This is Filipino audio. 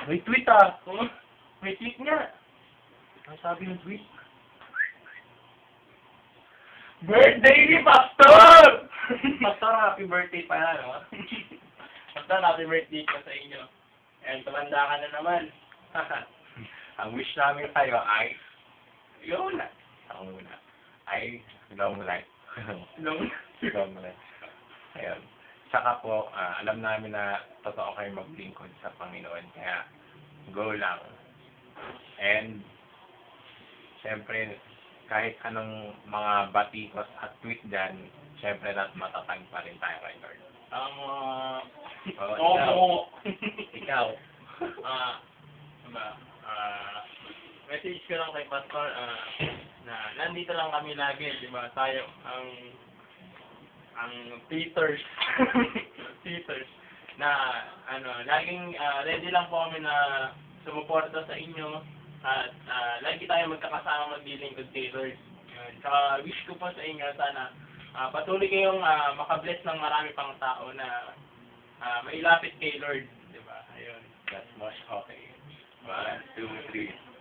May tweet ah. May tweet nga. Ang sabi ng tweet? Birthday ni Pastor! Pastor, happy birthday pa na, no? Pastor, happy birthday pa sa inyo. And tumanda ka na naman. Ang wish namin sa'yo ay, Ikaw na. ako muna, ay long life. Long life. Ayun. Saka po, alam namin na totoo kayo maglingkod sa Panginoon. Kaya, go lang. And, syempre, kahit anong mga batikos at tweet dyan, syempre matatag pa rin tayo kay Lord. Ikaw. Message ko lang kay Pastor na nandito lang kami lagi, di ba? Tayo ang tweeters tweeters na laging ready lang po kami na sumuporta sa inyo at lagi tayo magkakasama maglilingkod kay Lord. Tsaka wish ko po sa inyo sana patuloy kayong makabless ng marami pang tao na mailapit kay Lord, di ba? Ayun. That's much okay. 1, 2, 3.